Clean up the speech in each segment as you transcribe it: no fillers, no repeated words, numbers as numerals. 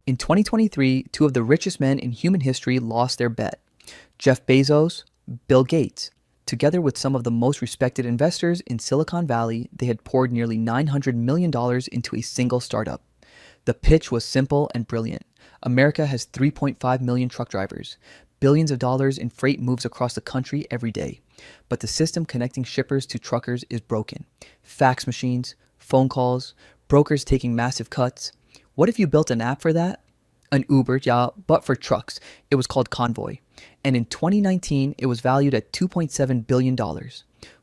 In 2023, two of the richest men in human history lost their bet. Jeff Bezos, Bill Gates. Together with some of the most respected investors in Silicon Valley, they had poured nearly $900 million into a single startup. The pitch was simple and brilliant. America has 3.5 million truck drivers. Billions of dollars in freight moves across the country every day. But the system connecting shippers to truckers is broken. Fax machines, phone calls, brokers taking massive cuts. What if you built an app for that? An Uber, yeah, but for trucks. It was called Convoy. And in 2019, it was valued at $2.7 billion.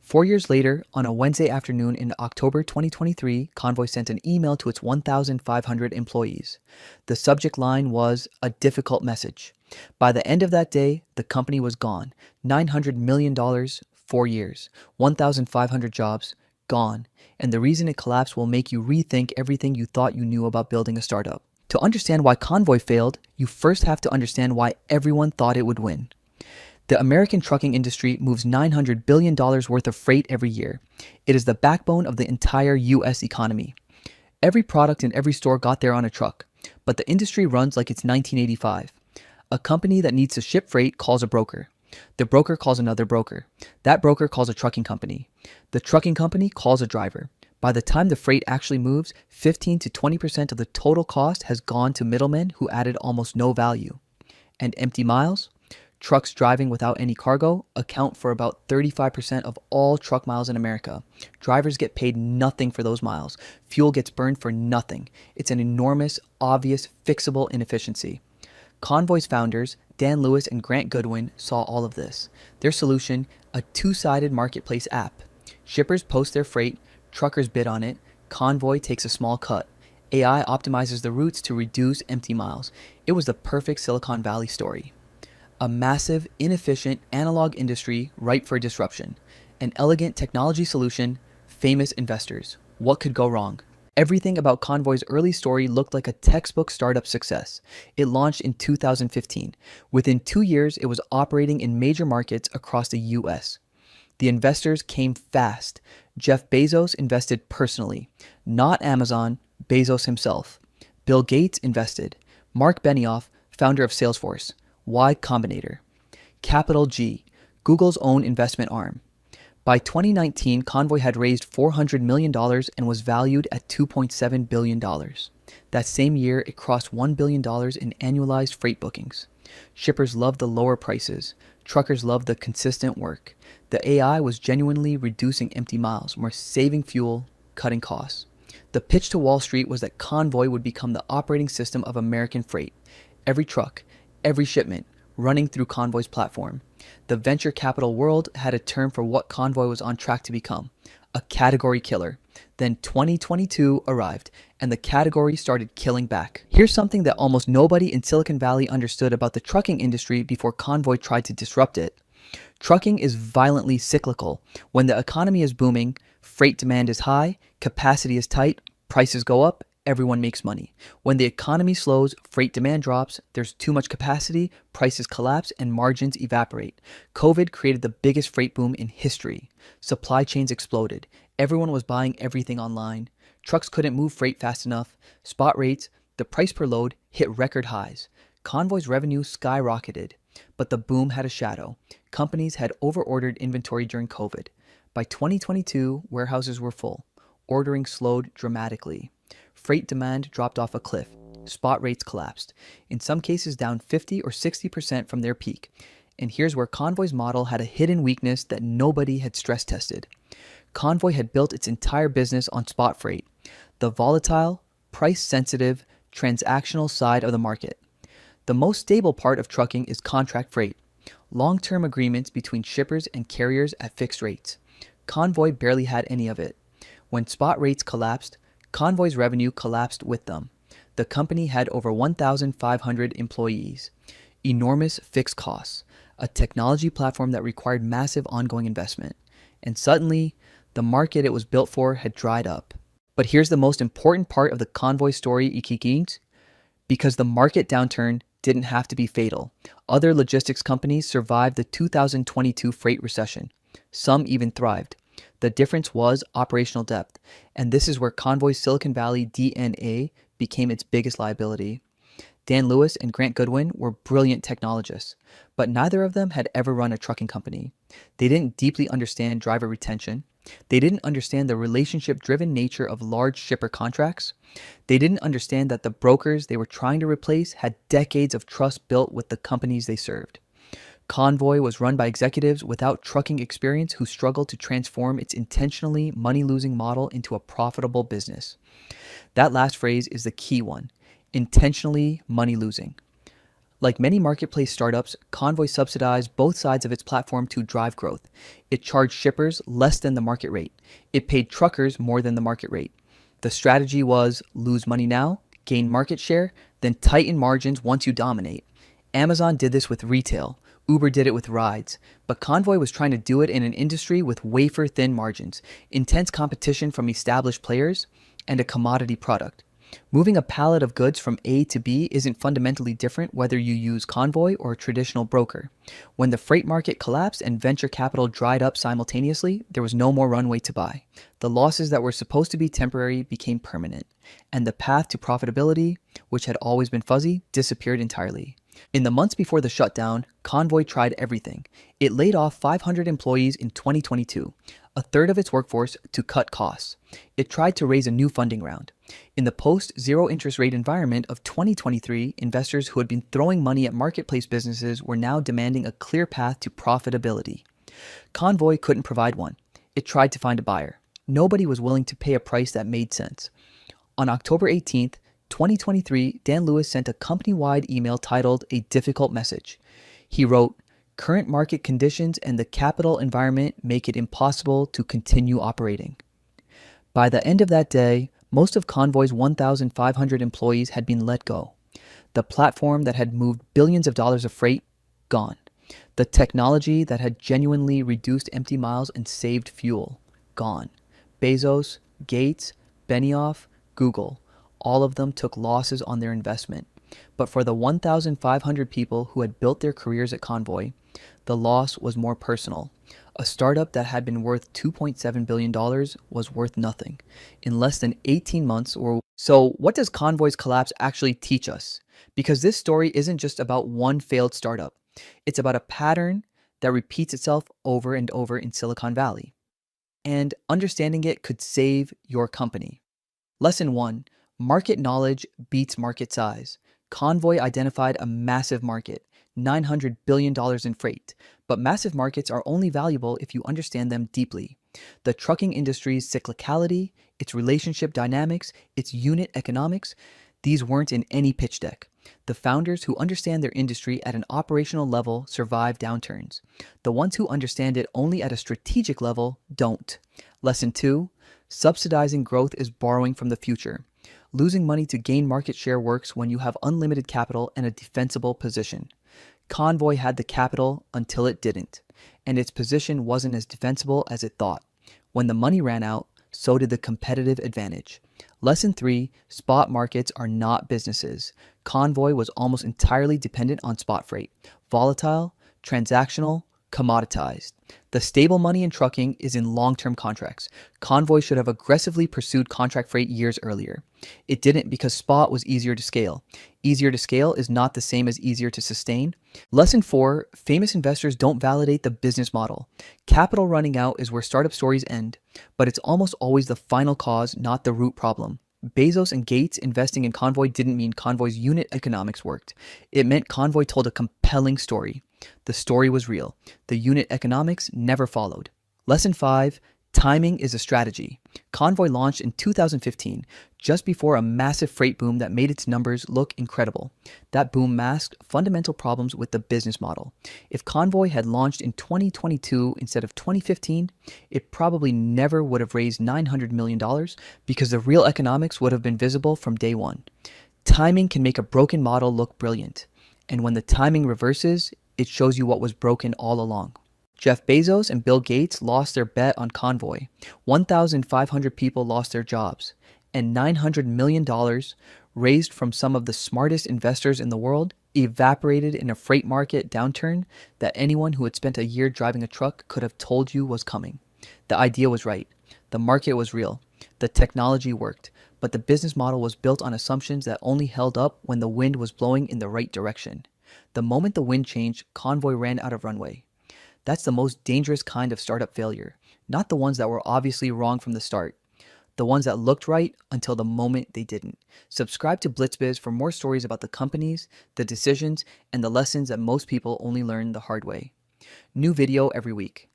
4 years later, on a Wednesday afternoon in October 2023, Convoy sent an email to its 1,500 employees. The subject line was a difficult message. By the end of that day, the company was gone. $900 million, 4 years, 1,500 jobs, gone. And the reason it collapsed will make you rethink everything you thought you knew about building a startup. To understand why Convoy failed, you first have to understand why everyone thought it would win. The American trucking industry moves $900 billion worth of freight every year. It is the backbone of the entire U.S. economy. Every product in every store got there on a truck, but the industry runs like it's 1985. A company that needs to ship freight calls a broker. The broker calls another broker. That broker calls a trucking company. The trucking company calls a driver. By the time the freight actually moves, 15 to 20% of the total cost has gone to middlemen who added almost no value. And empty miles? Trucks driving without any cargo account for about 35% of all truck miles in America. Drivers get paid nothing for those miles. Fuel gets burned for nothing. It's an enormous, obvious, fixable inefficiency. Convoy's founders, Dan Lewis and Grant Goodwin, saw all of this. Their solution, a two-sided marketplace app. Shippers post their freight, truckers bid on it, Convoy takes a small cut. AI optimizes the routes to reduce empty miles. It was the perfect Silicon Valley story. A massive, inefficient, analog industry ripe for disruption. An elegant technology solution, famous investors. What could go wrong? Everything about Convoy's early story looked like a textbook startup success. It launched in 2015. Within 2 years, it was operating in major markets across the US. The investors came fast. Jeff Bezos invested personally. Not Amazon, Bezos himself. Bill Gates invested. Mark Benioff, founder of Salesforce. Y Combinator. Capital G, Google's own investment arm. By 2019, Convoy had raised $400 million and was valued at $2.7 billion. That same year, it crossed $1 billion in annualized freight bookings. Shippers loved the lower prices. Truckers loved the consistent work. The AI was genuinely reducing empty miles, more saving fuel, cutting costs. The pitch to Wall Street was that Convoy would become the operating system of American freight. Every truck, every shipment, running through Convoy's platform. The venture capital world had a term for what Convoy was on track to become, a category killer. Then 2022 arrived, and the category started killing back. Here's something that almost nobody in Silicon Valley understood about the trucking industry before Convoy tried to disrupt it. Trucking is violently cyclical. When the economy is booming, freight demand is high, capacity is tight, prices go up, everyone makes money. When the economy slows, freight demand drops, there's too much capacity, prices collapse, and margins evaporate. COVID created the biggest freight boom in history. Supply chains exploded. Everyone was buying everything online. Trucks couldn't move freight fast enough. Spot rates, the price per load, hit record highs. Convoy's revenue skyrocketed. But the boom had a shadow. Companies had overordered inventory during COVID. By 2022, warehouses were full. Ordering slowed dramatically. Freight demand dropped off a cliff. Spot rates collapsed, in some cases down 50 or 60% from their peak. And here's where Convoy's model had a hidden weakness that nobody had stress tested. Convoy had built its entire business on spot freight, the volatile, price-sensitive, transactional side of the market. The most stable part of trucking is contract freight, long-term agreements between shippers and carriers at fixed rates. Convoy barely had any of it. When spot rates collapsed, Convoy's revenue collapsed with them. The company had over 1,500 employees, enormous fixed costs, a technology platform that required massive ongoing investment. And suddenly, the market it was built for had dried up. But here's the most important part of the Convoy story, Ikikins. Because the market downturn didn't have to be fatal. Other logistics companies survived the 2022 freight recession. Some even thrived. The difference was operational depth, and this is where Convoy's Silicon Valley DNA became its biggest liability. Dan Lewis and Grant Goodwin were brilliant technologists, but neither of them had ever run a trucking company. They didn't deeply understand driver retention. They didn't understand the relationship driven nature of large shipper contracts. They didn't understand that the brokers they were trying to replace had decades of trust built with the companies they served. Convoy was run by executives without trucking experience who struggled to transform its intentionally money losing model into a profitable business. That last phrase is the key one: intentionally money losing. Like many marketplace startups, Convoy subsidized both sides of its platform to drive growth. It charged shippers less than the market rate. It paid truckers more than the market rate. The strategy was lose money now, gain market share, then tighten margins once you dominate. Amazon did this with retail. Uber did it with rides. But Convoy was trying to do it in an industry with wafer thin margins, intense competition from established players, and a commodity product. Moving a pallet of goods from A to B isn't fundamentally different whether you use Convoy or a traditional broker. When the freight market collapsed and venture capital dried up simultaneously, there was no more runway to buy. The losses that were supposed to be temporary became permanent, and the path to profitability, which had always been fuzzy, disappeared entirely. In the months before the shutdown, Convoy tried everything. It laid off 500 employees in 2022, a third of its workforce, to cut costs. It tried to raise a new funding round. In the post-zero interest rate environment of 2023, investors who had been throwing money at marketplace businesses were now demanding a clear path to profitability. Convoy couldn't provide one. It tried to find a buyer. Nobody was willing to pay a price that made sense. On October 18th, 2023, Dan Lewis sent a company-wide email titled "A Difficult Message." He wrote, "Current market conditions and the capital environment make it impossible to continue operating." By the end of that day, most of Convoy's 1,500 employees had been let go. The platform that had moved billions of dollars of freight, gone. The technology that had genuinely reduced empty miles and saved fuel, gone. Bezos, Gates, Benioff, Google, all of them took losses on their investment. But for the 1,500 people who had built their careers at Convoy, the loss was more personal. A startup that had been worth $2.7 billion was worth nothing in less than 18 months. So what does Convoy's collapse actually teach us? Because this story isn't just about one failed startup. It's about a pattern that repeats itself over and over in Silicon Valley. And understanding it could save your company. Lesson 1. Market knowledge beats market size. Convoy identified a massive market, $900 billion in freight. But massive markets are only valuable if you understand them deeply. The trucking industry's cyclicality, its relationship dynamics, its unit economics, these weren't in any pitch deck. The founders who understand their industry at an operational level survive downturns. The ones who understand it only at a strategic level don't. Lesson 2. Subsidizing growth is borrowing from the future. Losing money to gain market share works when you have unlimited capital and a defensible position. Convoy had the capital until it didn't, and its position wasn't as defensible as it thought. When the money ran out, so did the competitive advantage. Lesson 3, spot markets are not businesses. Convoy was almost entirely dependent on spot freight. Volatile, transactional, commoditized. The stable money in trucking is in long-term contracts. Convoy should have aggressively pursued contract freight years earlier. It didn't because spot was easier to scale. Easier to scale is not the same as easier to sustain. Lesson 4, famous investors don't validate the business model. Capital running out is where startup stories end, but it's almost always the final cause, not the root problem. Bezos and Gates investing in Convoy didn't mean Convoy's unit economics worked. It meant Convoy told a compelling story. The story was real. The unit economics never followed. Lesson 5, timing is a strategy. Convoy launched in 2015, just before a massive freight boom that made its numbers look incredible. That boom masked fundamental problems with the business model. If Convoy had launched in 2022 instead of 2015, it probably never would have raised $900 million because the real economics would have been visible from day one. Timing can make a broken model look brilliant. And when the timing reverses, it shows you what was broken all along. Jeff Bezos and Bill Gates lost their bet on Convoy. 1,500 people lost their jobs. And $900 million raised from some of the smartest investors in the world evaporated in a freight market downturn that anyone who had spent a year driving a truck could have told you was coming. The idea was right. The market was real. The technology worked. But the business model was built on assumptions that only held up when the wind was blowing in the right direction. The moment the wind changed, Convoy ran out of runway. That's the most dangerous kind of startup failure, not the ones that were obviously wrong from the start. The ones that looked right until the moment they didn't. Subscribe to BlitzBiz for more stories about the companies, the decisions, and the lessons that most people only learn the hard way. New video every week.